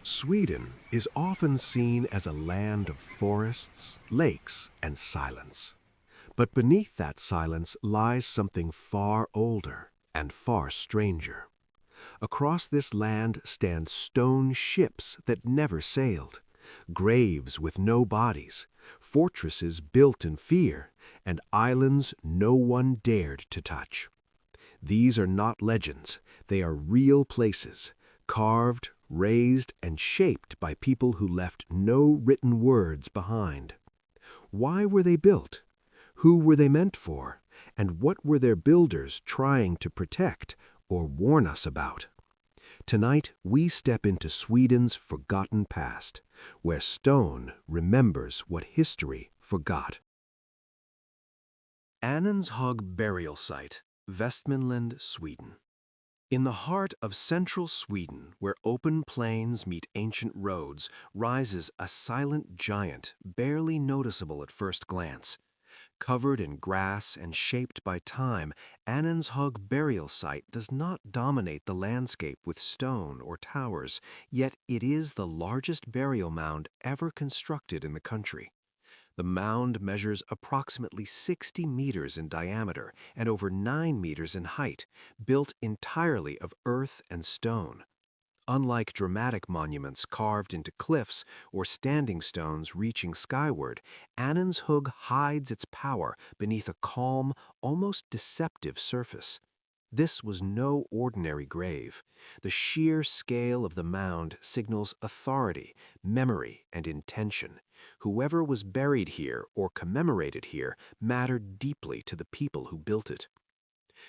Sweden is often seen as a land of forests, lakes, and silence. But beneath that silence lies something far older and far stranger. Across this land stand stone ships that never sailed, graves with no bodies, fortresses built in fear, and islands no one dared to touch. These are not legends, they are real places, carved, raised, and shaped by people who left no written words behind. Why were they built? Who were they meant for? And what were their builders trying to protect or warn us about? Tonight, we step into Sweden's forgotten past, where stone remembers what history forgot. Annenshög Burial Site, Västmanland, Sweden. In the heart of central Sweden, where open plains meet ancient roads, rises a silent giant, barely noticeable at first glance. Covered in grass and shaped by time, Annenshög Burial Site does not dominate the landscape with stone or towers, yet it is the largest burial mound ever constructed in the country. The mound measures approximately 60 meters in diameter and over 9 meters in height, built entirely of earth and stone. Unlike dramatic monuments carved into cliffs or standing stones reaching skyward, Annenshög hides its power beneath a calm, almost deceptive surface. This was no ordinary grave. The sheer scale of the mound signals authority, memory, and intention. Whoever was buried here or commemorated here mattered deeply to the people who built it.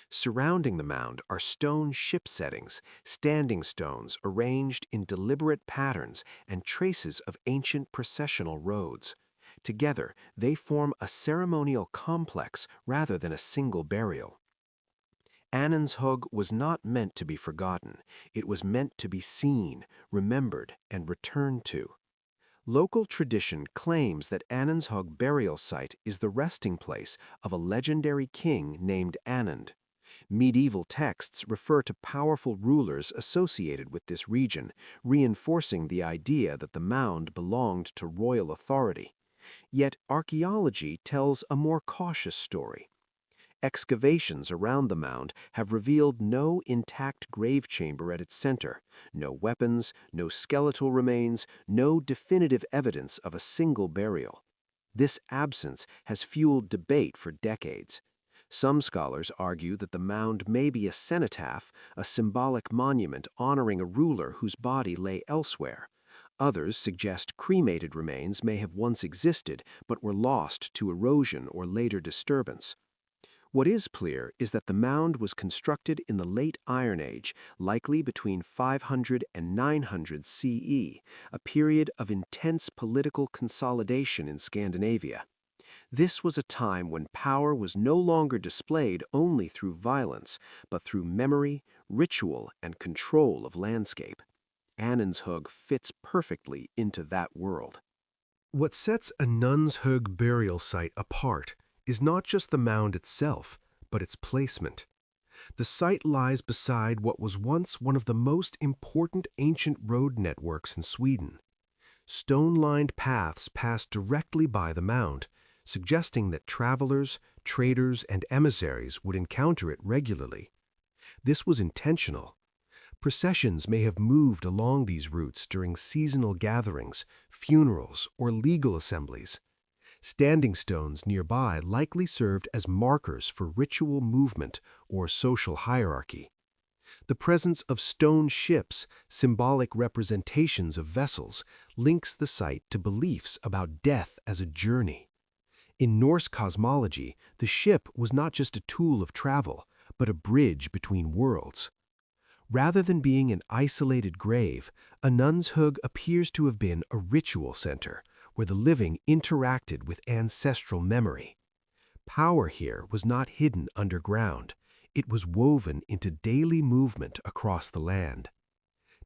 Surrounding the mound are stone ship settings, standing stones arranged in deliberate patterns, and traces of ancient processional roads. Together, they form a ceremonial complex rather than a single burial. Annenshög was not meant to be forgotten. It was meant to be seen, remembered, and returned to. Local tradition claims that Annenshög Burial Site is the resting place of a legendary king named Anand. Medieval texts refer to powerful rulers associated with this region, reinforcing the idea that the mound belonged to royal authority. Yet archaeology tells a more cautious story. Excavations around the mound have revealed no intact grave chamber at its center, no weapons, no skeletal remains, no definitive evidence of a single burial. This absence has fueled debate for decades. Some scholars argue that the mound may be a cenotaph, a symbolic monument honoring a ruler whose body lay elsewhere. Others suggest cremated remains may have once existed but were lost to erosion or later disturbance. What is clear is that the mound was constructed in the late Iron Age, likely between 500 and 900 CE, a period of intense political consolidation in Scandinavia. This was a time when power was no longer displayed only through violence, but through memory, ritual, and control of landscape. Annenshög fits perfectly into that world. What sets a Annenshög burial site apart is not just the mound itself, but its placement. The site lies beside what was once one of the most important ancient road networks in Sweden. Stone-lined paths pass directly by the mound, suggesting that travelers, traders, and emissaries would encounter it regularly. This was intentional. Processions may have moved along these routes during seasonal gatherings, funerals, or legal assemblies. Standing stones nearby likely served as markers for ritual movement or social hierarchy. The presence of stone ships, symbolic representations of vessels, links the site to beliefs about death as a journey. In Norse cosmology, the ship was not just a tool of travel, but a bridge between worlds. Rather than being an isolated grave, Annenshög appears to have been a ritual center, where the living interacted with ancestral memory. Power here was not hidden underground. It was woven into daily movement across the land.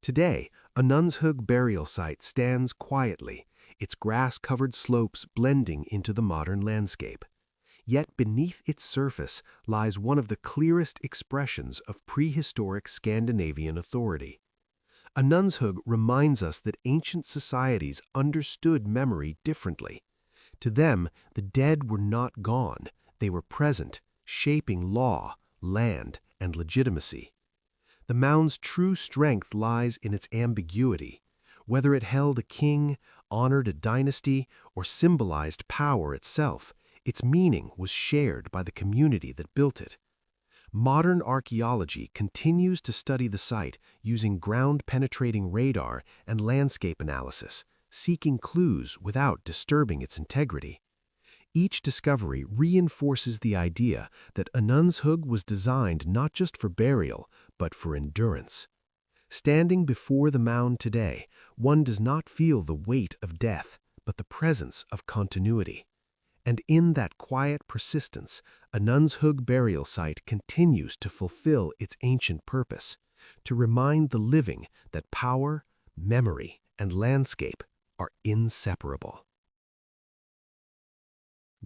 Today, Annenshög burial site stands quietly, its grass-covered slopes blending into the modern landscape. Yet beneath its surface lies one of the clearest expressions of prehistoric Scandinavian authority. Anundshug reminds us that ancient societies understood memory differently. To them, the dead were not gone, they were present, shaping law, land, and legitimacy. The mound's true strength lies in its ambiguity. Whether it held a king, honored a dynasty, or symbolized power itself, its meaning was shared by the community that built it. Modern archaeology continues to study the site using ground-penetrating radar and landscape analysis, seeking clues without disturbing its integrity. Each discovery reinforces the idea that Anundshug was designed not just for burial, but for endurance. Standing before the mound today, one does not feel the weight of death, but the presence of continuity. And in that quiet persistence, Anundshug burial site continues to fulfill its ancient purpose, to remind the living that power, memory, and landscape are inseparable.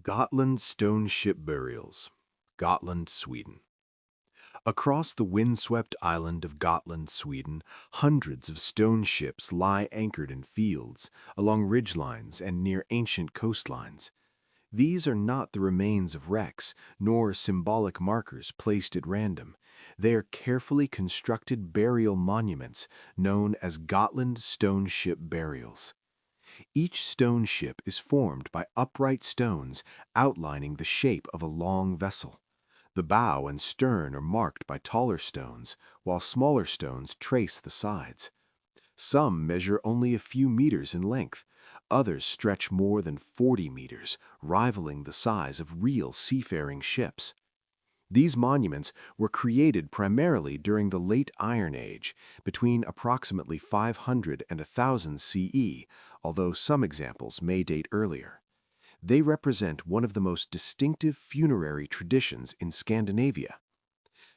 Gotland Stone Ship Burials, Gotland, Sweden. Across the windswept island of Gotland, Sweden, hundreds of stone ships lie anchored in fields, along ridgelines and near ancient coastlines. These are not the remains of wrecks, nor symbolic markers placed at random. They are carefully constructed burial monuments known as Gotland Stone Ship Burials. Each stone ship is formed by upright stones outlining the shape of a long vessel. The bow and stern are marked by taller stones, while smaller stones trace the sides. Some measure only a few meters in length. Others stretch more than 40 meters, rivaling the size of real seafaring ships. These monuments were created primarily during the Late Iron Age, between approximately 500 and 1000 CE, although some examples may date earlier. They represent one of the most distinctive funerary traditions in Scandinavia.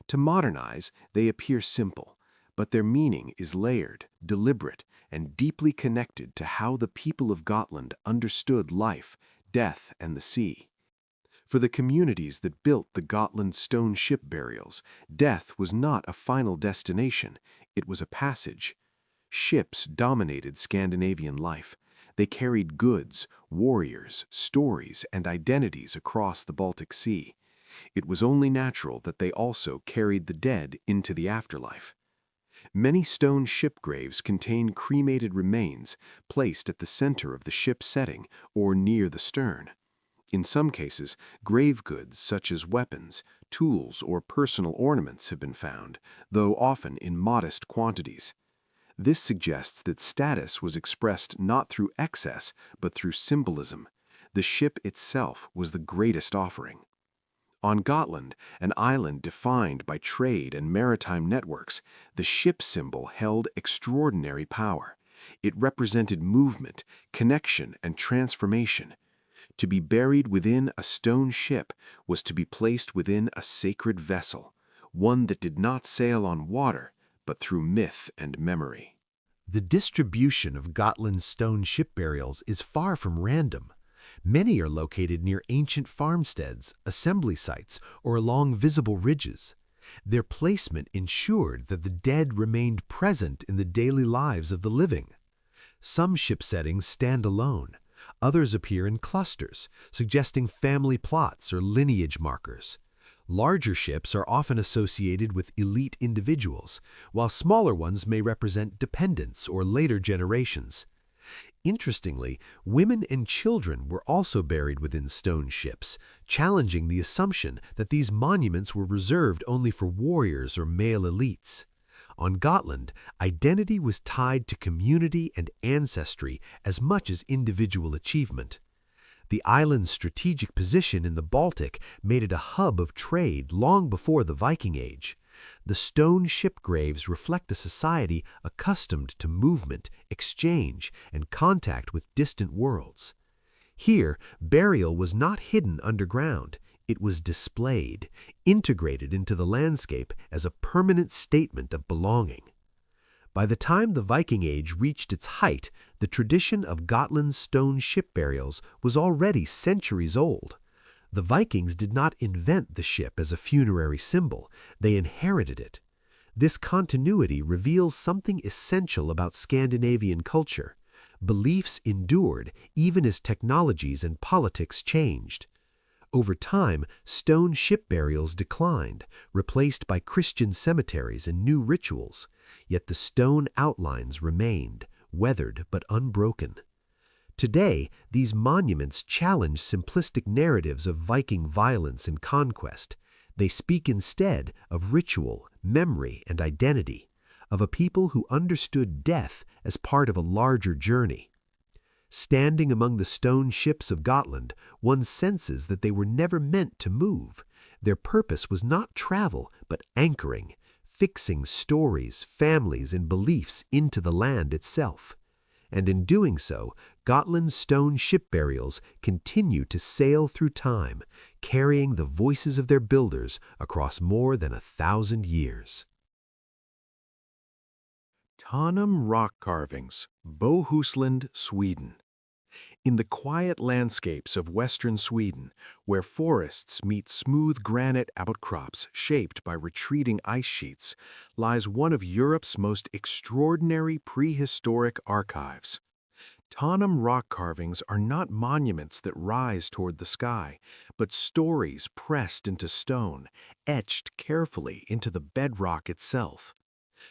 To modernize, they appear simple, but their meaning is layered, deliberate, and deeply connected to how the people of Gotland understood life, death, and the sea. For the communities that built the Gotland stone ship burials, death was not a final destination, it was a passage. Ships dominated Scandinavian life. They carried goods, warriors, stories, and identities across the Baltic Sea. It was only natural that they also carried the dead into the afterlife. Many stone ship graves contain cremated remains placed at the center of the ship's setting or near the stern. In some cases, grave goods such as weapons, tools, or personal ornaments have been found, though often in modest quantities. This suggests that status was expressed not through excess, but through symbolism. The ship itself was the greatest offering. On Gotland, an island defined by trade and maritime networks, the ship symbol held extraordinary power. It represented movement, connection, and transformation. To be buried within a stone ship was to be placed within a sacred vessel, one that did not sail on water, but through myth and memory. The distribution of Gotland's stone ship burials is far from random. Many are located near ancient farmsteads, assembly sites, or along visible ridges. Their placement ensured that the dead remained present in the daily lives of the living. Some ship settings stand alone. Others appear in clusters, suggesting family plots or lineage markers. Larger ships are often associated with elite individuals, while smaller ones may represent dependents or later generations. Interestingly, women and children were also buried within stone ships, challenging the assumption that these monuments were reserved only for warriors or male elites. On Gotland, identity was tied to community and ancestry as much as individual achievement. The island's strategic position in the Baltic made it a hub of trade long before the Viking Age. The stone ship graves reflect a society accustomed to movement, exchange, and contact with distant worlds. Here, burial was not hidden underground. It was displayed, integrated into the landscape as a permanent statement of belonging. By the time the Viking Age reached its height, the tradition of Gotland's stone ship burials was already centuries old. The Vikings did not invent the ship as a funerary symbol, they inherited it. This continuity reveals something essential about Scandinavian culture. Beliefs endured even as technologies and politics changed. Over time, stone ship burials declined, replaced by Christian cemeteries and new rituals, yet the stone outlines remained, weathered but unbroken. Today, these monuments challenge simplistic narratives of Viking violence and conquest. They speak instead of ritual, memory, and identity, of a people who understood death as part of a larger journey. Standing among the stone ships of Gotland, one senses that they were never meant to move. Their purpose was not travel, but anchoring, fixing stories, families, and beliefs into the land itself. And in doing so, Gotland's stone ship burials continue to sail through time, carrying the voices of their builders across more than 1,000 years. Tanum rock carvings, Bohuslän, Sweden. In the quiet landscapes of western Sweden, where forests meet smooth granite outcrops shaped by retreating ice sheets, lies one of Europe's most extraordinary prehistoric archives. Tanum rock carvings are not monuments that rise toward the sky, but stories pressed into stone, etched carefully into the bedrock itself.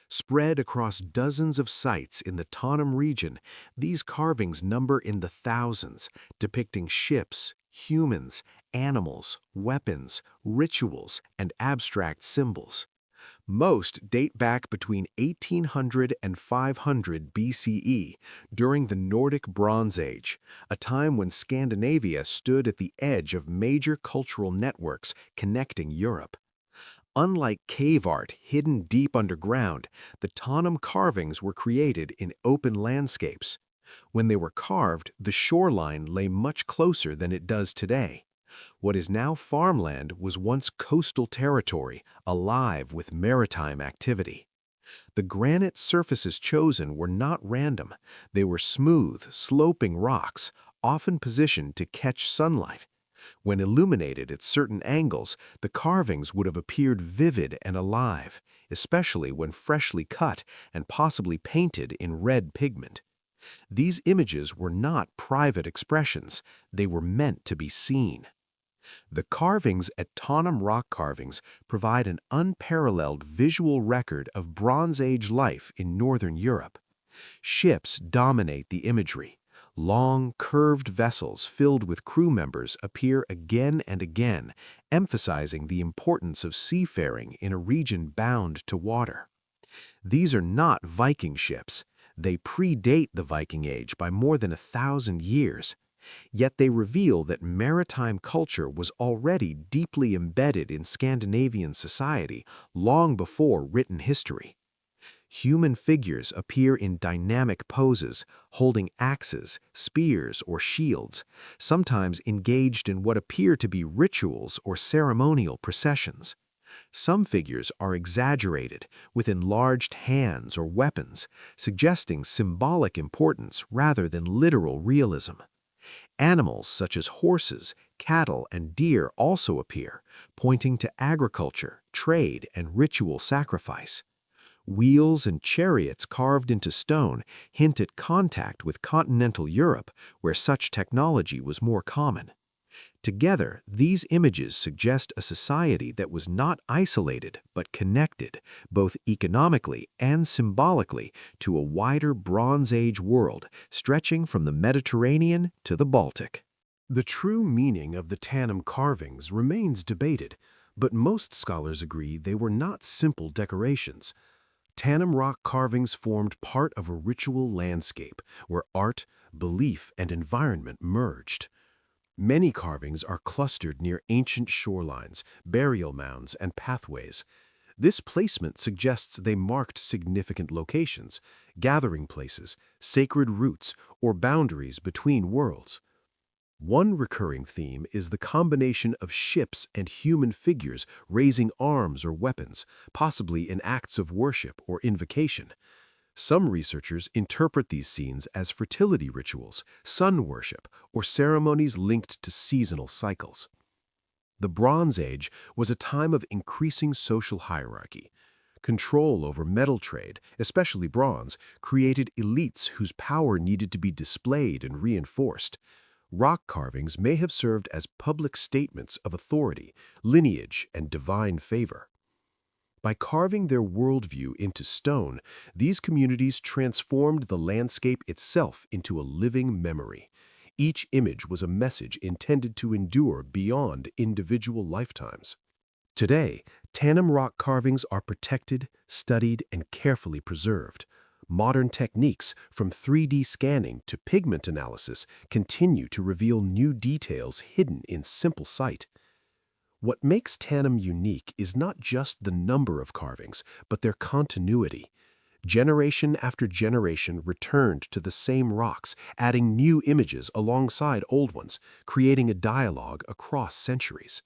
Spread across dozens of sites in the Tanum region, these carvings number in the thousands, depicting ships, humans, animals, weapons, rituals, and abstract symbols. Most date back between 1800 and 500 BCE, during the Nordic Bronze Age, a time when Scandinavia stood at the edge of major cultural networks connecting Europe. Unlike cave art hidden deep underground, the Tanum carvings were created in open landscapes. When they were carved, the shoreline lay much closer than it does today. What is now farmland was once coastal territory, alive with maritime activity. The granite surfaces chosen were not random. They were smooth, sloping rocks, often positioned to catch sunlight. When illuminated at certain angles, the carvings would have appeared vivid and alive, especially when freshly cut and possibly painted in red pigment. These images were not private expressions, they were meant to be seen. The carvings at Tanum Rock Carvings provide an unparalleled visual record of Bronze Age life in Northern Europe. Ships dominate the imagery. Long, curved vessels filled with crew members appear again and again, emphasizing the importance of seafaring in a region bound to water. These are not Viking ships. They predate the Viking Age by more than 1,000 years. Yet they reveal that maritime culture was already deeply embedded in Scandinavian society long before written history. Human figures appear in dynamic poses, holding axes, spears, or shields, sometimes engaged in what appear to be rituals or ceremonial processions. Some figures are exaggerated, with enlarged hands or weapons, suggesting symbolic importance rather than literal realism. Animals such as horses, cattle, and deer also appear, pointing to agriculture, trade, and ritual sacrifice. Wheels and chariots carved into stone hint at contact with continental Europe, where such technology was more common. Together, these images suggest a society that was not isolated but connected, both economically and symbolically, to a wider Bronze Age world stretching from the Mediterranean to the Baltic. The true meaning of the Tanum carvings remains debated, but most scholars agree they were not simple decorations. Tanum rock carvings formed part of a ritual landscape where art, belief, and environment merged. Many carvings are clustered near ancient shorelines, burial mounds, and pathways. This placement suggests they marked significant locations, gathering places, sacred routes, or boundaries between worlds. One recurring theme is the combination of ships and human figures raising arms or weapons, possibly in acts of worship or invocation. Some researchers interpret these scenes as fertility rituals, sun worship, or ceremonies linked to seasonal cycles. The Bronze Age was a time of increasing social hierarchy. Control over metal trade, especially bronze, created elites whose power needed to be displayed and reinforced. Rock carvings may have served as public statements of authority, lineage, and divine favor. By carving their worldview into stone, these communities transformed the landscape itself into a living memory. Each image was a message intended to endure beyond individual lifetimes. Today, Tanam rock carvings are protected, studied, and carefully preserved. Modern techniques, from 3D scanning to pigment analysis, continue to reveal new details hidden in simple sight. What makes Tanam unique is not just the number of carvings, but their continuity. Generation after generation returned to the same rocks, adding new images alongside old ones, creating a dialogue across centuries.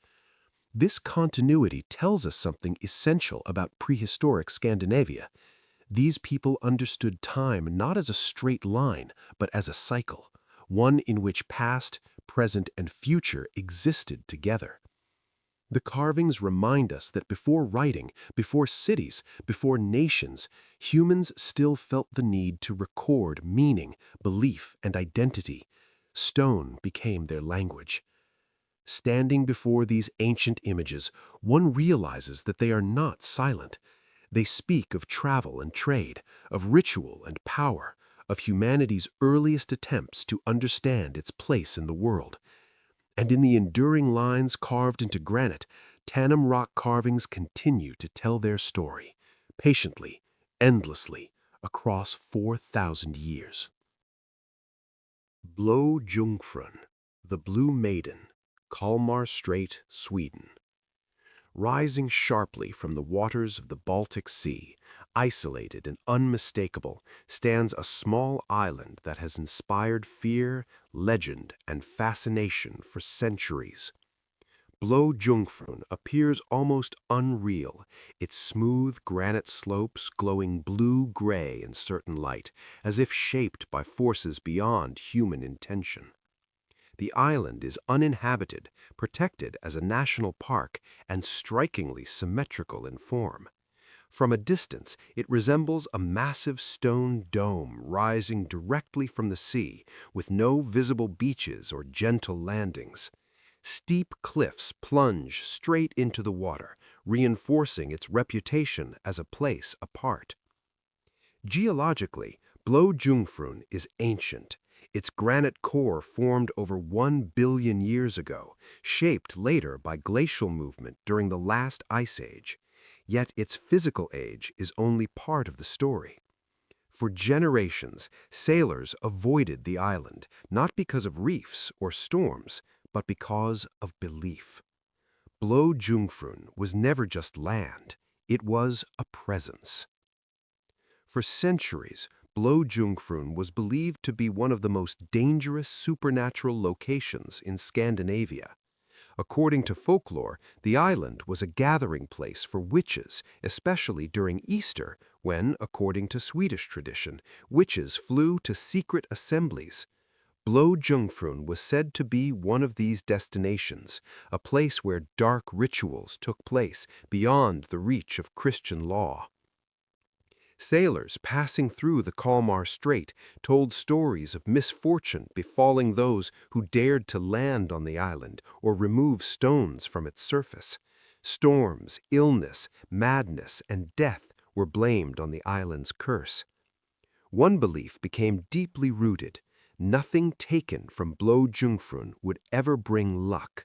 This continuity tells us something essential about prehistoric Scandinavia. These people understood time not as a straight line, but as a cycle, one in which past, present, and future existed together. The carvings remind us that before writing, before cities, before nations, humans still felt the need to record meaning, belief, and identity. Stone became their language. Standing before these ancient images, one realizes that they are not silent. They speak of travel and trade, of ritual and power, of humanity's earliest attempts to understand its place in the world. And in the enduring lines carved into granite, Tanam rock carvings continue to tell their story, patiently, endlessly, across 4,000 years. Blå Jungfrun, the Blue Maiden, Kalmar Strait, Sweden. Rising sharply from the waters of the Baltic Sea, isolated and unmistakable, stands a small island that has inspired fear, legend, and fascination for centuries. Blå Jungfrun appears almost unreal, its smooth granite slopes glowing blue-gray in certain light, as if shaped by forces beyond human intention. The island is uninhabited, protected as a national park, and strikingly symmetrical in form. From a distance, it resembles a massive stone dome rising directly from the sea, with no visible beaches or gentle landings. Steep cliffs plunge straight into the water, reinforcing its reputation as a place apart. Geologically, Blå Jungfrun is ancient. Its granite core formed over 1 billion years ago, shaped later by glacial movement during the last ice age. Yet its physical age is only part of the story. For generations, sailors avoided the island, not because of reefs or storms, but because of belief. Blå Jungfrun was never just land, it was a presence. For centuries, Blå Jungfrun was believed to be one of the most dangerous supernatural locations in Scandinavia. According to folklore, the island was a gathering place for witches, especially during Easter, when, according to Swedish tradition, witches flew to secret assemblies. Blå Jungfrun was said to be one of these destinations, a place where dark rituals took place beyond the reach of Christian law. Sailors passing through the Kalmar Strait told stories of misfortune befalling those who dared to land on the island or remove stones from its surface. Storms, illness, madness, and death were blamed on the island's curse. One belief became deeply rooted: nothing taken from Blå Jungfrun would ever bring luck.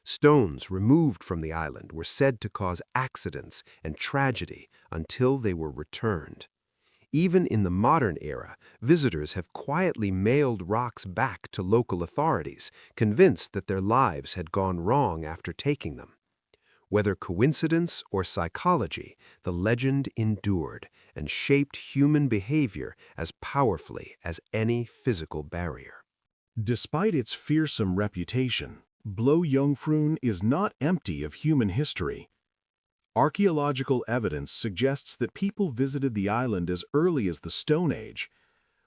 Stones removed from the island were said to cause accidents and tragedy until they were returned. Even in the modern era, visitors have quietly mailed rocks back to local authorities, convinced that their lives had gone wrong after taking them. Whether coincidence or psychology, the legend endured and shaped human behavior as powerfully as any physical barrier. Despite its fearsome reputation, Blå Jungfrun is not empty of human history. Archaeological evidence suggests that people visited the island as early as the Stone Age.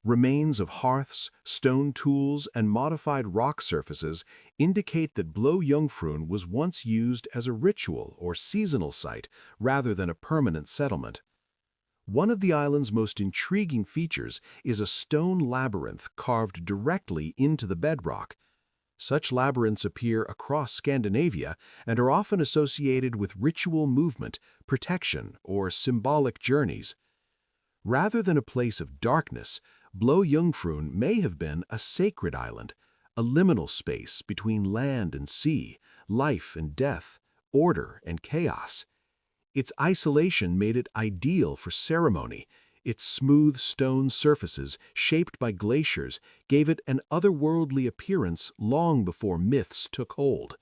Remains of hearths, stone tools, and modified rock surfaces indicate that Blå-Jungfrun was once used as a ritual or seasonal site rather than a permanent settlement. One of the island's most intriguing features is a stone labyrinth carved directly into the bedrock. Such labyrinths appear across Scandinavia and are often associated with ritual movement, protection, or symbolic journeys. Rather than a place of darkness, Blå-Jungfrun may have been a sacred island, a liminal space between land and sea, life and death, order and chaos. Its isolation made it ideal for ceremony. Its smooth stone surfaces, shaped by glaciers, gave it an otherworldly appearance long before myths took hold.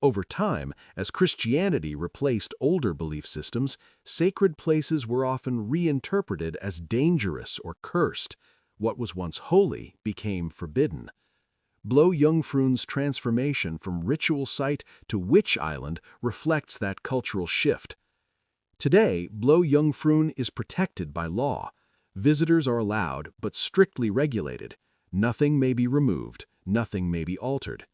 Over time, as Christianity replaced older belief systems, sacred places were often reinterpreted as dangerous or cursed. What was once holy became forbidden. Blå-Jungfrun's transformation from ritual site to witch island reflects that cultural shift. Today, Blå-Jungfrun is protected by law. Visitors are allowed, but strictly regulated. Nothing may be removed, nothing may be altered.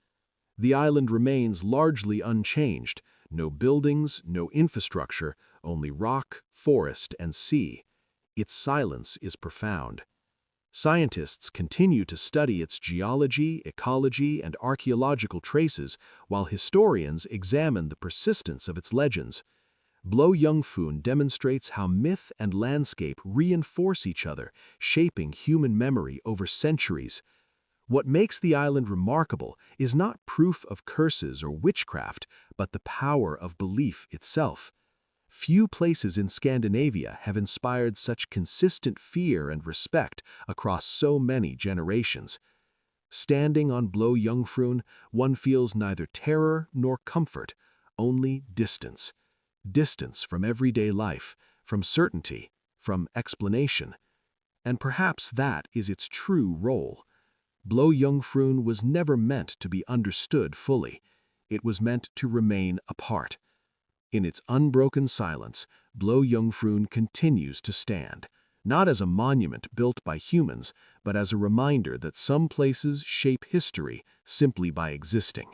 The island remains largely unchanged. No buildings, no infrastructure, only rock, forest, and sea. Its silence is profound. Scientists continue to study its geology, ecology, and archaeological traces, while historians examine the persistence of its legends. Blå-Jungfrun demonstrates how myth and landscape reinforce each other, shaping human memory over centuries. What makes the island remarkable is not proof of curses or witchcraft, but the power of belief itself. Few places in Scandinavia have inspired such consistent fear and respect across so many generations. Standing on Blå-Jungfrun, one feels neither terror nor comfort, only distance. Distance from everyday life, from certainty, from explanation. And perhaps that is its true role. Blå-Jungfrun was never meant to be understood fully. It was meant to remain apart. In its unbroken silence, Blå-Jungfrun continues to stand, not as a monument built by humans, but as a reminder that some places shape history simply by existing.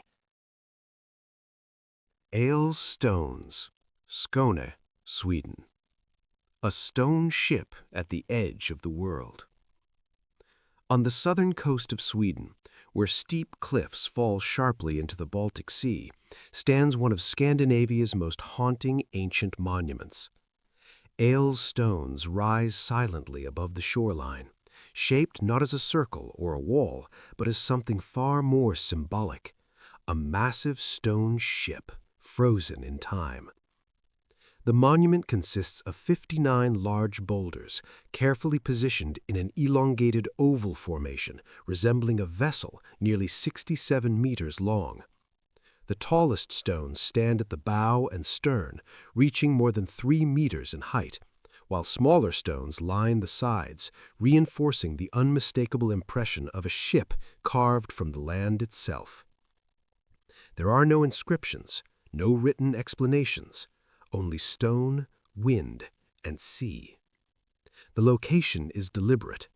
Ales Stones, Skåne, Sweden. A stone ship at the edge of the world. On the southern coast of Sweden, where steep cliffs fall sharply into the Baltic Sea, stands one of Scandinavia's most haunting ancient monuments. Ales stones rise silently above the shoreline, shaped not as a circle or a wall, but as something far more symbolic, a massive stone ship frozen in time. The monument consists of 59 large boulders, carefully positioned in an elongated oval formation resembling a vessel nearly 67 meters long. The tallest stones stand at the bow and stern, reaching more than 3 meters in height, while smaller stones line the sides, reinforcing the unmistakable impression of a ship carved from the land itself. There are no inscriptions, no written explanations, only stone, wind, and sea. The location is deliberate.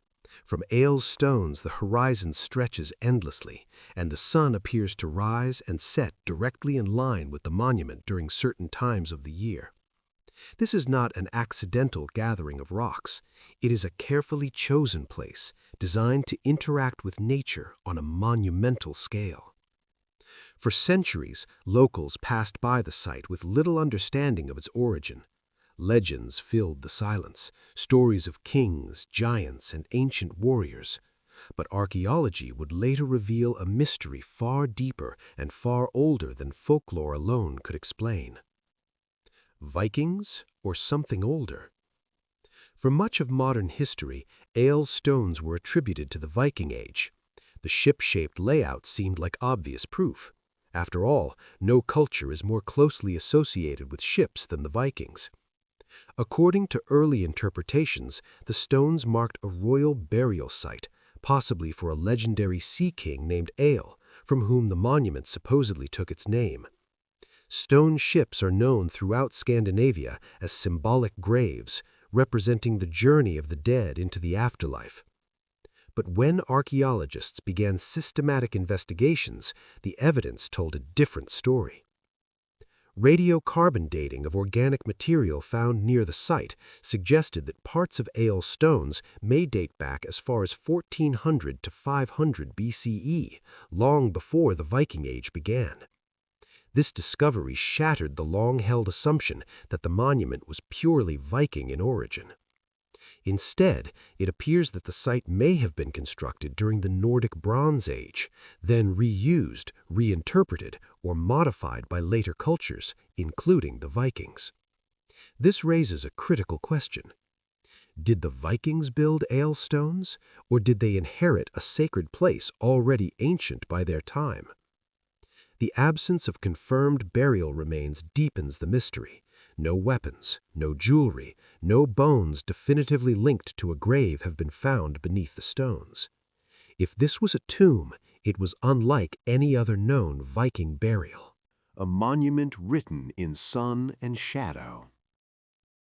From Ales stones the horizon stretches endlessly, and the sun appears to rise and set directly in line with the monument during certain times of the year. This is not an accidental gathering of rocks. It is a carefully chosen place, designed to interact with nature on a monumental scale. For centuries, locals passed by the site with little understanding of its origin. Legends filled the silence, stories of kings, giants, and ancient warriors. But archaeology would later reveal a mystery far deeper and far older than folklore alone could explain. Vikings or something older? For much of modern history, Ales stones were attributed to the Viking Age. The ship-shaped layout seemed like obvious proof. After all, no culture is more closely associated with ships than the Vikings. According to early interpretations, the stones marked a royal burial site, possibly for a legendary sea king named Egil, from whom the monument supposedly took its name. Stone ships are known throughout Scandinavia as symbolic graves, representing the journey of the dead into the afterlife. But when archaeologists began systematic investigations, the evidence told a different story. Radiocarbon dating of organic material found near the site suggested that parts of Ale stones may date back as far as 1400 to 500 BCE, long before the Viking Age began. This discovery shattered the long-held assumption that the monument was purely Viking in origin. Instead, it appears that the site may have been constructed during the Nordic Bronze Age, then reused, reinterpreted, or modified by later cultures, including the Vikings. This raises a critical question. Did the Vikings build Ale stones, or did they inherit a sacred place already ancient by their time? The absence of confirmed burial remains deepens the mystery. No weapons, no jewelry, no bones definitively linked to a grave have been found beneath the stones. If this was a tomb, it was unlike any other known Viking burial. A monument written in sun and shadow.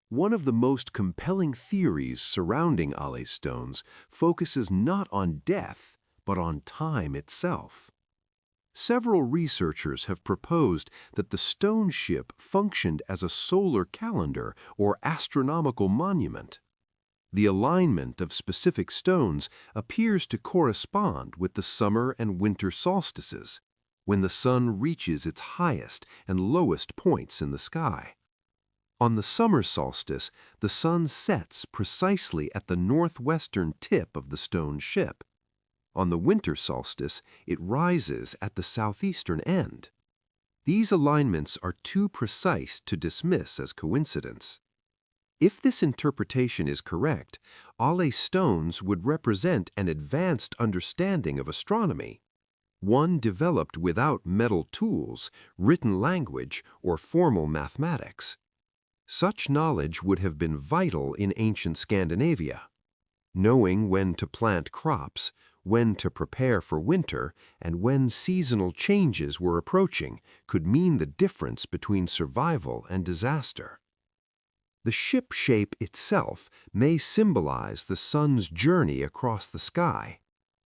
One of the most compelling theories surrounding Ale stones focuses not on death, but on time itself. Several researchers have proposed that the stone ship functioned as a solar calendar or astronomical monument. The alignment of specific stones appears to correspond with the summer and winter solstices, when the sun reaches its highest and lowest points in the sky. On the summer solstice, the sun sets precisely at the northwestern tip of the stone ship. On the winter solstice, it rises at the southeastern end. These alignments are too precise to dismiss as coincidence. If this interpretation is correct, Ale stones would represent an advanced understanding of astronomy, one developed without metal tools, written language, or formal mathematics. Such knowledge would have been vital in ancient Scandinavia. Knowing when to plant crops, when to prepare for winter, and when seasonal changes were approaching could mean the difference between survival and disaster. The ship shape itself may symbolize the sun's journey across the sky,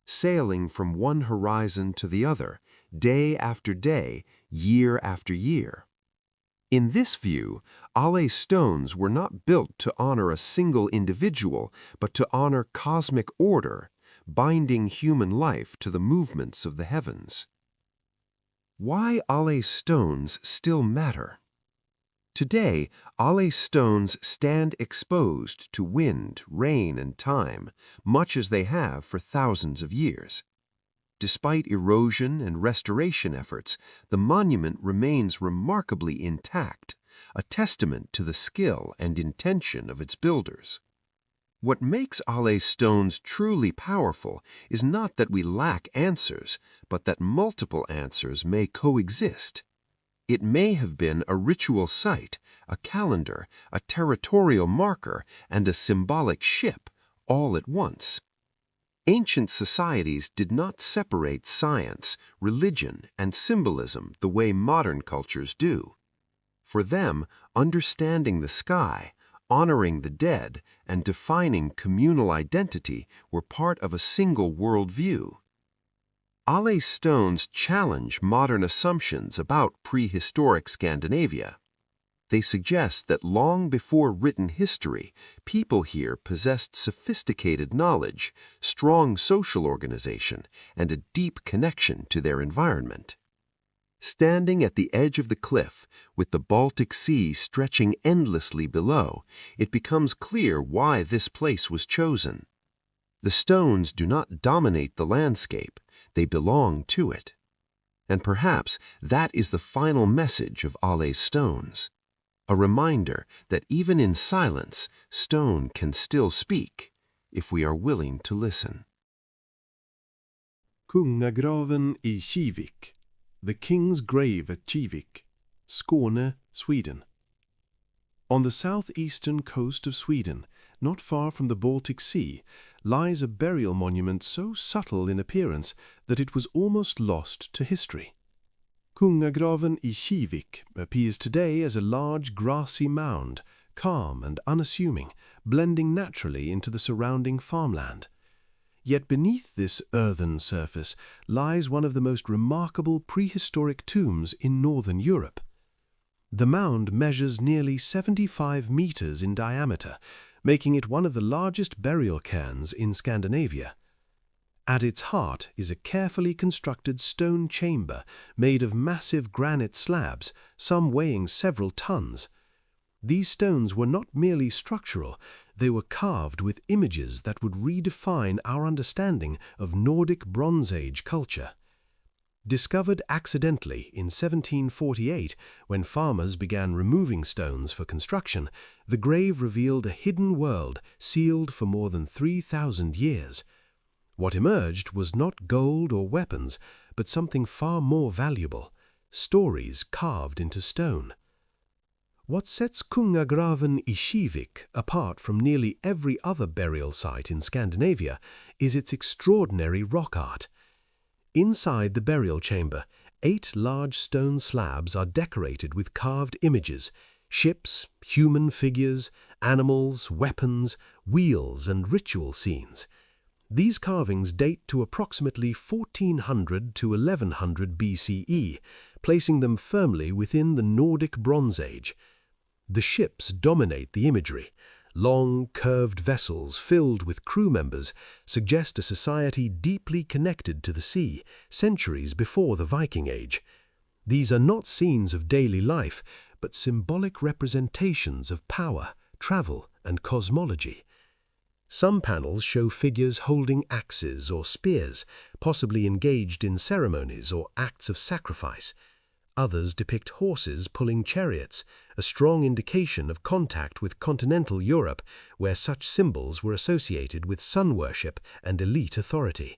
sailing from one horizon to the other, day after day, year after year. In this view, Ale stones were not built to honor a single individual, but to honor cosmic order, binding human life to the movements of the heavens. Why Ale stones still matter? Today, Ale stones stand exposed to wind, rain, and time, much as they have for thousands of years. Despite erosion and restoration efforts, the monument remains remarkably intact, a testament to the skill and intention of its builders. What makes Ale stones truly powerful is not that we lack answers, but that multiple answers may coexist. It may have been a ritual site, a calendar, a territorial marker, and a symbolic ship, all at once. Ancient societies did not separate science, religion, and symbolism the way modern cultures do. For them, understanding the sky, honoring the dead, and defining communal identity were part of a single worldview. Ale stones challenge modern assumptions about prehistoric Scandinavia. They suggest that long before written history, people here possessed sophisticated knowledge, strong social organization, and a deep connection to their environment. Standing at the edge of the cliff, with the Baltic Sea stretching endlessly below, it becomes clear why this place was chosen. The stones do not dominate the landscape, they belong to it. And perhaps that is the final message of Ale stones. A reminder that even in silence, stone can still speak, if we are willing to listen. Kungagraven I Kivik. The King's Grave at Kivik, Skåne, Sweden. On the southeastern coast of Sweden, not far from the Baltic Sea, lies a burial monument so subtle in appearance that it was almost lost to history. Kungagraven I Kivik appears today as a large grassy mound, calm and unassuming, blending naturally into the surrounding farmland. Yet beneath this earthen surface lies one of the most remarkable prehistoric tombs in northern Europe. The mound measures nearly 75 meters in diameter, making it one of the largest burial cairns in Scandinavia. At its heart is a carefully constructed stone chamber made of massive granite slabs, some weighing several tons. These stones were not merely structural, they were carved with images that would redefine our understanding of Nordic Bronze Age culture. Discovered accidentally in 1748, when farmers began removing stones for construction, the grave revealed a hidden world sealed for more than 3,000 years. What emerged was not gold or weapons, but something far more valuable: stories carved into stone. What sets Kungagraven i Kivik apart from nearly every other burial site in Scandinavia is its extraordinary rock art. Inside the burial chamber, 8 large stone slabs are decorated with carved images: ships, human figures, animals, weapons, wheels, and ritual scenes. These carvings date to approximately 1400 to 1100 BCE, placing them firmly within the Nordic Bronze Age. The ships dominate the imagery. Long, curved vessels filled with crew members suggest a society deeply connected to the sea, centuries before the Viking Age. These are not scenes of daily life, but symbolic representations of power, travel, and cosmology. Some panels show figures holding axes or spears, possibly engaged in ceremonies or acts of sacrifice. Others depict horses pulling chariots, a strong indication of contact with continental Europe, where such symbols were associated with sun worship and elite authority.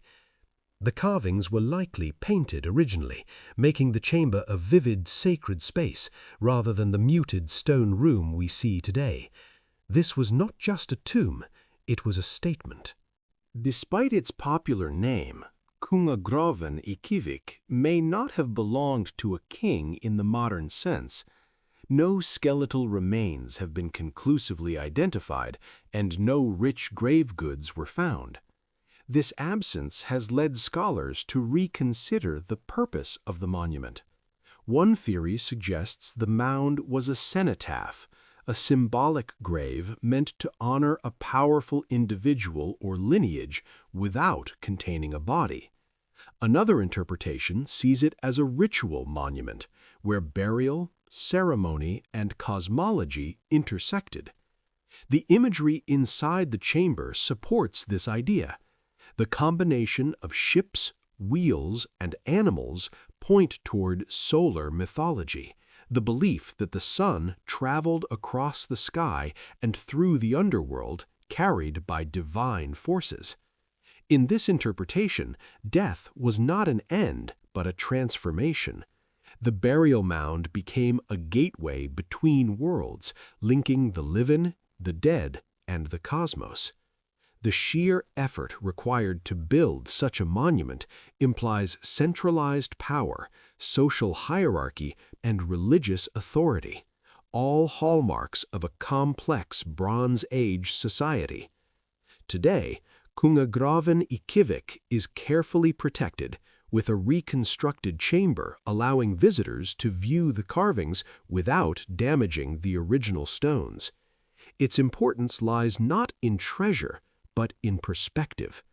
The carvings were likely painted originally, making the chamber a vivid, sacred space rather than the muted stone room we see today. This was not just a tomb, it was a statement. Despite its popular name, Kungagraven i Kivik may not have belonged to a king in the modern sense. No skeletal remains have been conclusively identified, and no rich grave goods were found. This absence has led scholars to reconsider the purpose of the monument. One theory suggests the mound was a cenotaph, a symbolic grave meant to honor a powerful individual or lineage without containing a body. Another interpretation sees it as a ritual monument, where burial, ceremony, and cosmology intersected. The imagery inside the chamber supports this idea. The combination of ships, wheels, and animals point toward solar mythology, the belief that the sun traveled across the sky and through the underworld, carried by divine forces. In this interpretation, death was not an end, but a transformation. The burial mound became a gateway between worlds, linking the living, the dead, and the cosmos. The sheer effort required to build such a monument implies centralized power, social hierarchy, and religious authority, all hallmarks of a complex Bronze Age society. Today, Kungagraven i Kivik is carefully protected, with a reconstructed chamber allowing visitors to view the carvings without damaging the original stones. Its importance lies not in treasure, but in perspective.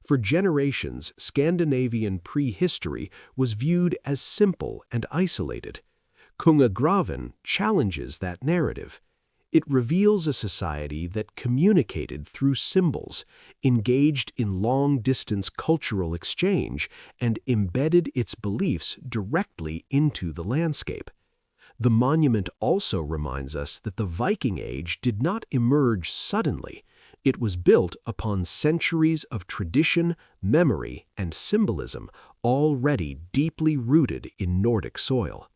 For generations, Scandinavian prehistory was viewed as simple and isolated. Kungagraven challenges that narrative. It reveals a society that communicated through symbols, engaged in long-distance cultural exchange, and embedded its beliefs directly into the landscape. The monument also reminds us that the Viking Age did not emerge suddenly. It was built upon centuries of tradition, memory, and symbolism, already deeply rooted in Nordic soil.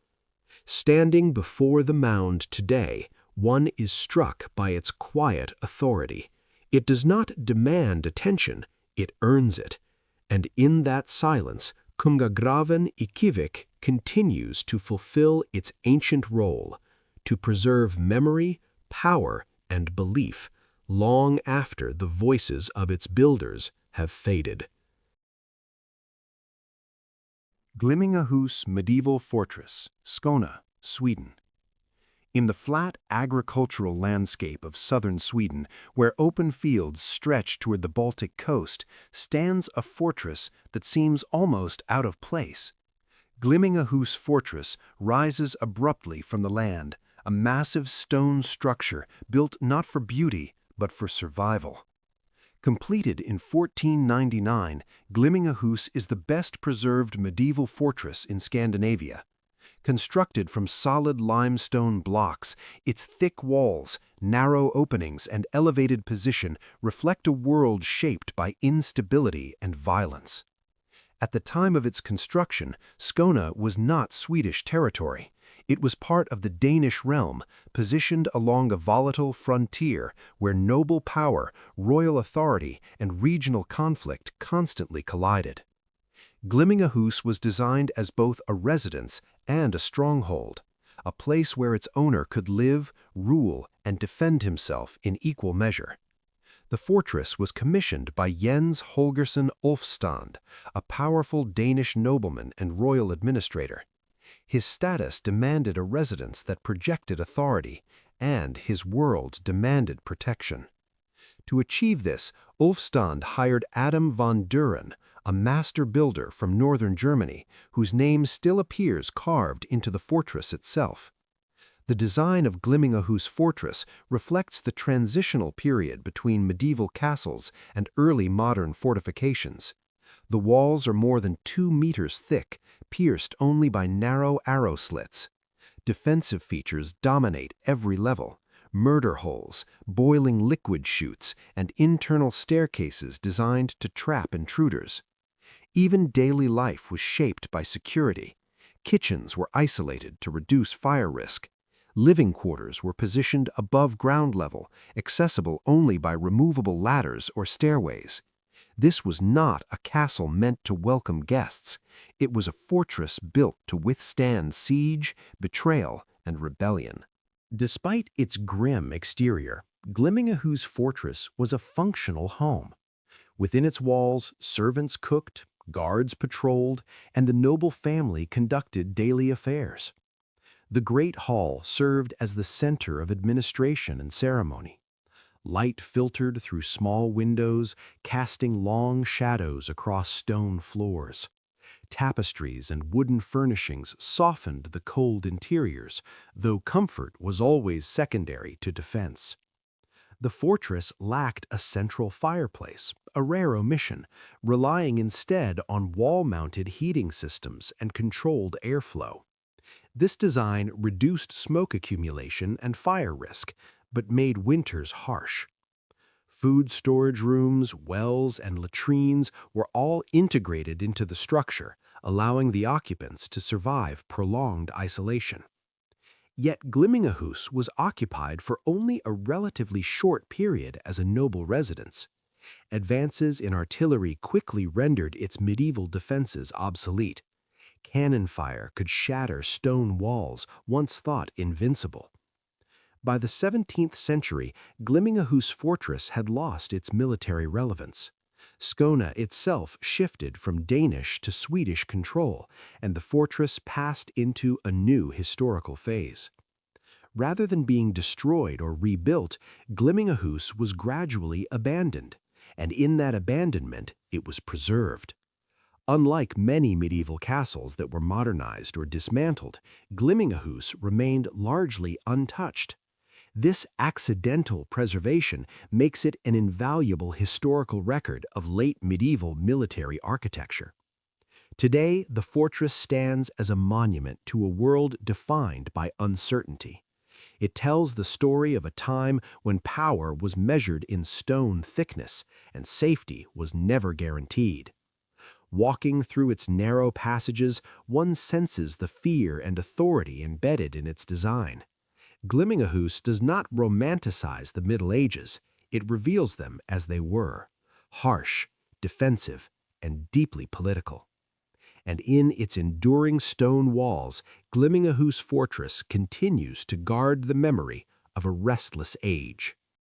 Standing before the mound today, one is struck by its quiet authority. It does not demand attention, it earns it. And in that silence, Kungagraven i Kivik continues to fulfill its ancient role, to preserve memory, power, and belief, long after the voices of its builders have faded. Glimmingahus Medieval Fortress, Skåne, Sweden. In the flat agricultural landscape of southern Sweden, where open fields stretch toward the Baltic coast, stands a fortress that seems almost out of place. Glimmingahus Fortress rises abruptly from the land, a massive stone structure built not for beauty, but for survival. Completed in 1499, Glimmingahus is the best-preserved medieval fortress in Scandinavia. Constructed from solid limestone blocks, its thick walls, narrow openings, and elevated position reflect a world shaped by instability and violence. At the time of its construction, Skåne was not Swedish territory. It was part of the Danish realm, positioned along a volatile frontier where noble power, royal authority, and regional conflict constantly collided. Glimmingahus was designed as both a residence and a stronghold, a place where its owner could live, rule, and defend himself in equal measure. The fortress was commissioned by Jens Holgersson Ulfstand, a powerful Danish nobleman and royal administrator. His status demanded a residence that projected authority, and his world demanded protection. To achieve this, Ulfstand hired Adam von Duren, a master builder from northern Germany, whose name still appears carved into the fortress itself. The design of Glimmingahus Fortress reflects the transitional period between medieval castles and early modern fortifications. The walls are more than 2 meters thick, pierced only by narrow arrow slits. Defensive features dominate every level: murder holes, boiling liquid chutes, and internal staircases designed to trap intruders. Even daily life was shaped by security. Kitchens were isolated to reduce fire risk. Living quarters were positioned above ground level, accessible only by removable ladders or stairways. This was not a castle meant to welcome guests. It was a fortress built to withstand siege, betrayal, and rebellion. Despite its grim exterior, Glimmingahus Fortress was a functional home. Within its walls, servants cooked, guards patrolled, and the noble family conducted daily affairs. The Great Hall served as the center of administration and ceremony. Light filtered through small windows, casting long shadows across stone floors. Tapestries and wooden furnishings softened the cold interiors, though comfort was always secondary to defense. The fortress lacked a central fireplace, a rare omission, relying instead on wall-mounted heating systems and controlled airflow. This design reduced smoke accumulation and fire risk, but made winters harsh. Food storage rooms, wells, and latrines were all integrated into the structure, allowing the occupants to survive prolonged isolation. Yet Glimmingahus was occupied for only a relatively short period as a noble residence. Advances in artillery quickly rendered its medieval defenses obsolete. Cannon fire could shatter stone walls once thought invincible. By the 17th century, Glimmingahus Fortress had lost its military relevance. Skåne itself shifted from Danish to Swedish control, and the fortress passed into a new historical phase. Rather than being destroyed or rebuilt, Glimmingahus was gradually abandoned, and in that abandonment, it was preserved. Unlike many medieval castles that were modernized or dismantled, Glimmingahus remained largely untouched. This accidental preservation makes it an invaluable historical record of late medieval military architecture. Today, the fortress stands as a monument to a world defined by uncertainty. It tells the story of a time when power was measured in stone thickness and safety was never guaranteed. Walking through its narrow passages, one senses the fear and authority embedded in its design. Glimmingahus does not romanticize the Middle Ages, it reveals them as they were: harsh, defensive, and deeply political. And in its enduring stone walls, Glimmingahus Fortress continues to guard the memory of a restless age.